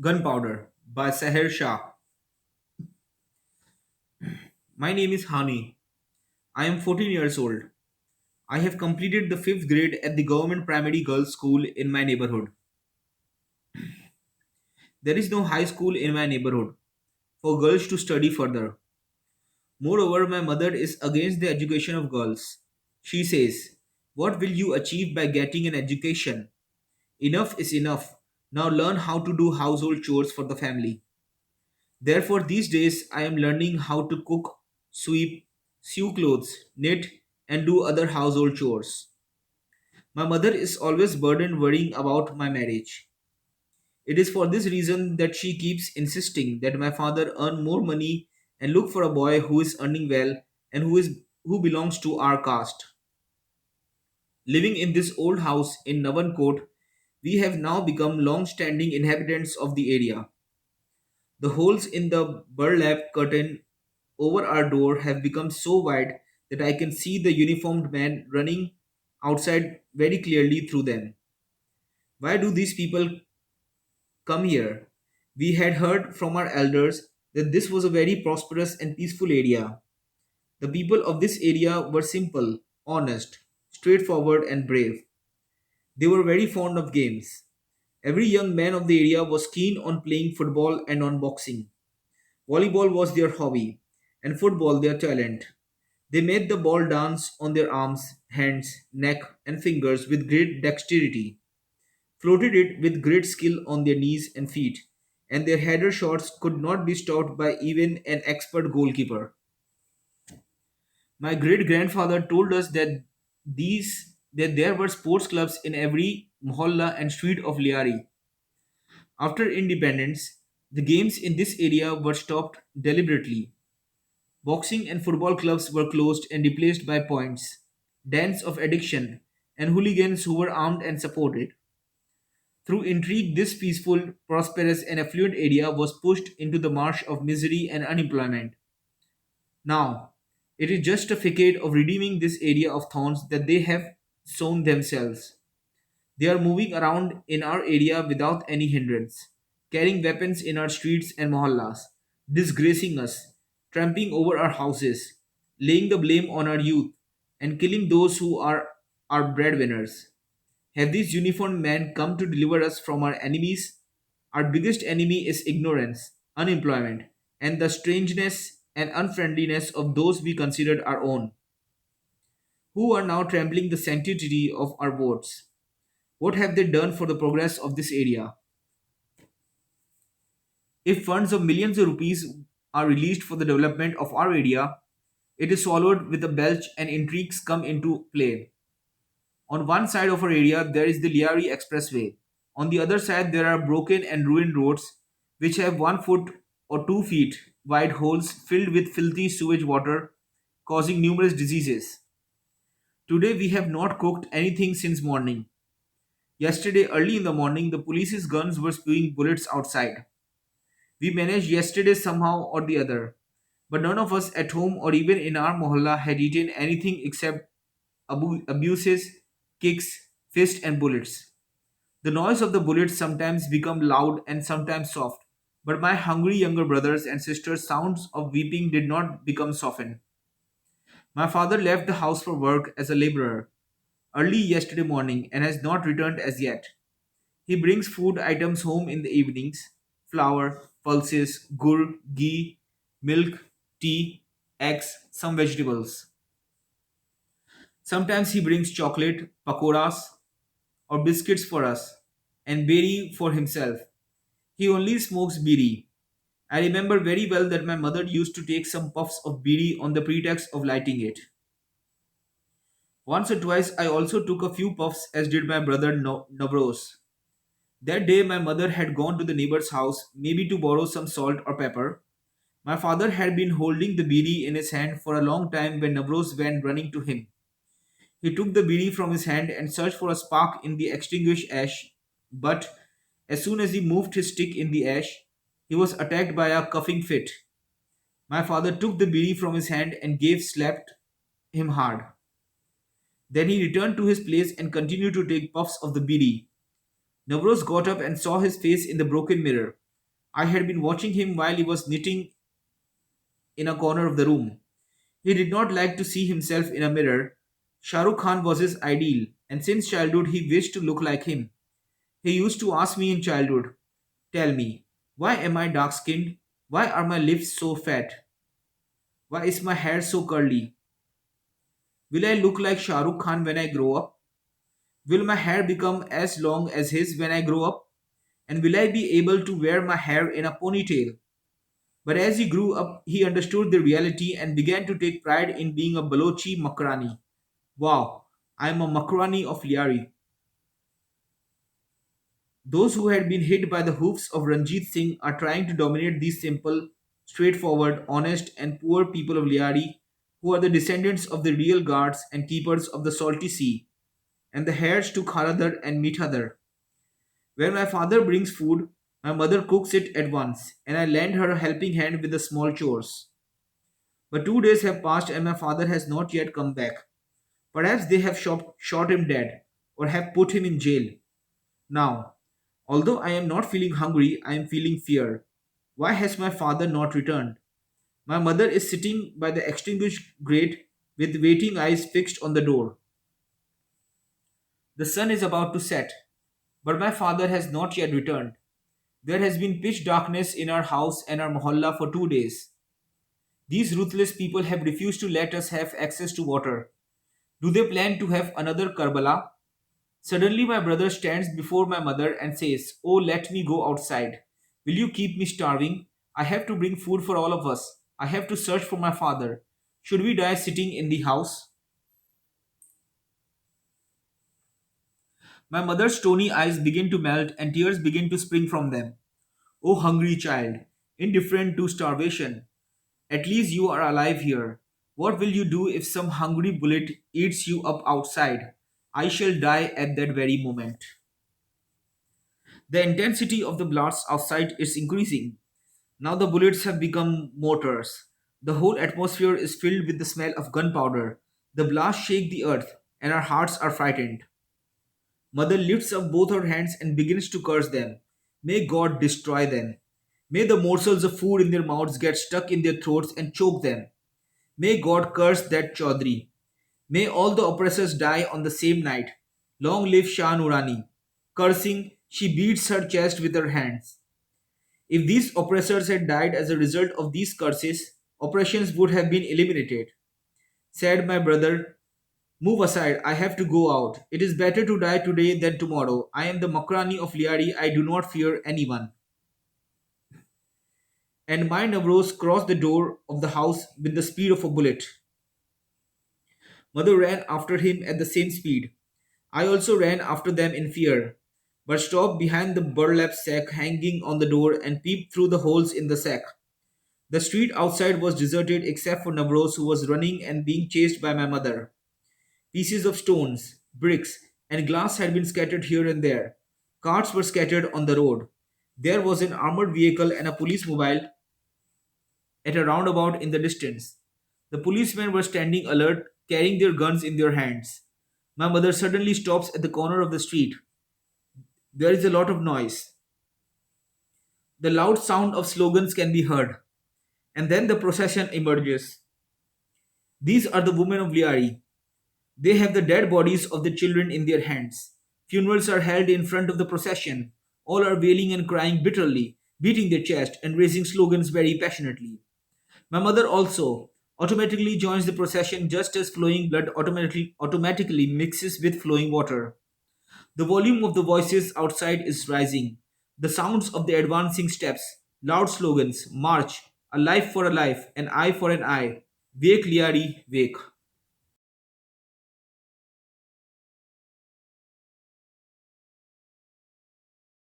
Gunpowder by Seher Shah. My name is Hani. I am 14 years old. I have completed the 5th grade at the government primary girls' school in my neighborhood. There is no high school in my neighborhood for girls to study further. Moreover, my mother is against the education of girls. She says, "What will you achieve by getting an education? Enough is enough. Now learn how to do household chores for the family." Therefore, these days I am learning how to cook, sweep, sew clothes, knit, and do other household chores. My mother is always burdened worrying about my marriage. It is for this reason that she keeps insisting that my father earn more money and look for a boy who is earning well and who belongs to our caste. Living in this old house in Navan Court, we have now become long-standing inhabitants of the area. The holes in the burlap curtain over our door have become so wide that I can see the uniformed man running outside very clearly through them. Why do these people come here? We had heard from our elders that this was a very prosperous and peaceful area. The people of this area were simple, honest, straightforward, and brave. They were very fond of games. Every young man of the area was keen on playing football and on boxing. Volleyball was their hobby, and football their talent. They made the ball dance on their arms, hands, neck, and fingers with great dexterity, floated it with great skill on their knees and feet, and their header shots could not be stopped by even an expert goalkeeper. My great grandfather told us that there were sports clubs in every mohalla and street of Lyari. After independence, the games in this area were stopped deliberately. Boxing and football clubs were closed and replaced by points, dens of addiction, and hooligans who were armed and supported. Through intrigue, this peaceful, prosperous, and affluent area was pushed into the marsh of misery and unemployment. Now, it is just a facade of redeeming this area of thorns that they have sown themselves. They are moving around in our area without any hindrance, carrying weapons in our streets and mohallas, disgracing us, trampling over our houses, laying the blame on our youth, and killing those who are our breadwinners. Have these uniformed men come to deliver us from our enemies? Our biggest enemy is ignorance, unemployment, and the strangeness and unfriendliness of those we considered our own, who are now trampling the sanctity of our votes. What have they done for the progress of this area? If funds of millions of rupees are released for the development of our area, it is swallowed with a belch and intrigues come into play. On one side of our area, there is the Lyari Expressway. On the other side, there are broken and ruined roads which have 1 foot or 2 feet wide holes filled with filthy sewage water, causing numerous diseases. Today, we have not cooked anything since morning. Yesterday, early in the morning, the police's guns were spewing bullets outside. We managed yesterday somehow or the other, but none of us at home or even in our mohalla had eaten anything except abuses, kicks, fists, and bullets. The noise of the bullets sometimes become loud and sometimes soft, but my hungry younger brothers and sisters' sounds of weeping did not become softened. My father left the house for work as a laborer early yesterday morning and has not returned as yet. He brings food items home in the evenings: flour, pulses, gur, ghee, milk, tea, eggs, some vegetables. Sometimes he brings chocolate, pakoras, or biscuits for us, and beri for himself. He only smokes biri. I remember very well that my mother used to take some puffs of biri on the pretext of lighting it. Once or twice I also took a few puffs, as did my brother Navros. That day my mother had gone to the neighbor's house, maybe to borrow some salt or pepper. My father had been holding the bidi in his hand for a long time when Navros went running to him. He took the bidi from his hand and searched for a spark in the extinguished ash, but as soon as he moved his stick in the ash, he was attacked by a coughing fit. My father took the bidi from his hand and gave slapped him hard. Then he returned to his place and continued to take puffs of the bidi. Navros got up and saw his face in the broken mirror. I had been watching him while he was knitting in a corner of the room. He did not like to see himself in a mirror. Shah Rukh Khan was his ideal, and since childhood he wished to look like him. He used to ask me in childhood, "Tell me, why am I dark skinned? Why are my lips so fat? Why is my hair so curly? Will I look like Shah Rukh Khan when I grow up? Will my hair become as long as his when I grow up? And will I be able to wear my hair in a ponytail?" But as he grew up, he understood the reality and began to take pride in being a Balochi makrani. Wow, I am a makrani of lyari. Those who had been hit by the hoofs of Ranjit Singh are trying to dominate these simple, straightforward, honest, and poor people of Lyari, who are the descendants of the real guards and keepers of the salty sea, and the heirs to Kharadar and Mithadar. When my father brings food, my mother cooks it at once, and I lend her a helping hand with the small chores. But 2 days have passed and my father has not yet come back. Perhaps they have shot him dead, or have put him in jail. Now, although I am not feeling hungry, I am feeling fear. Why has my father not returned? My mother is sitting by the extinguished grate with waiting eyes fixed on the door. The sun is about to set, but my father has not yet returned. There has been pitch darkness in our house and our mohalla for 2 days. These ruthless people have refused to let us have access to water. Do they plan to have another Karbala? Suddenly, my brother stands before my mother and says, "Oh, let me go outside. Will you keep me starving? I have to bring food for all of us. I have to search for my father. Should we die sitting in the house?" My mother's stony eyes begin to melt and tears begin to spring from them. "Oh, hungry child, indifferent to starvation. At least you are alive here. What will you do if some hungry bullet eats you up outside? I shall die at that very moment." The intensity of the blasts outside is increasing. Now the bullets have become mortars. The whole atmosphere is filled with the smell of gunpowder. The blasts shake the earth, and our hearts are frightened. Mother lifts up both her hands and begins to curse them. May God destroy them. May the morsels of food in their mouths get stuck in their throats and choke them. May God curse that Chaudhry. May all the oppressors die on the same night. Long live Shah Nurani. Cursing, she beats her chest with her hands. If these oppressors had died as a result of these curses, oppressions would have been eliminated. Said my brother, "Move aside, I have to go out. It is better to die today than tomorrow. I am the Makrani of Lyari, I do not fear anyone." And my Navroz crossed the door of the house with the speed of a bullet. Mother ran after him at the same speed. I also ran after them in fear, but stopped behind the burlap sack hanging on the door and peeped through the holes in the sack. The street outside was deserted except for Navroz, who was running and being chased by my mother. Pieces of stones, bricks, and glass had been scattered here and there. Carts were scattered on the road. There was an armored vehicle and a police mobile at a roundabout in the distance. The policemen were standing alert, carrying their guns in their hands. My mother suddenly stops at the corner of the street. There is a lot of noise. The loud sound of slogans can be heard, and then the procession emerges. These are the women of Liari. They have the dead bodies of the children in their hands. Funerals are held in front of the procession. All are wailing and crying bitterly, beating their chest and raising slogans very passionately. My mother also automatically joins the procession just as flowing blood automatically mixes with flowing water. The volume of the voices outside is rising. The sounds of the advancing steps, loud slogans, march, a life for a life, an eye for an eye. Wake Liari, wake.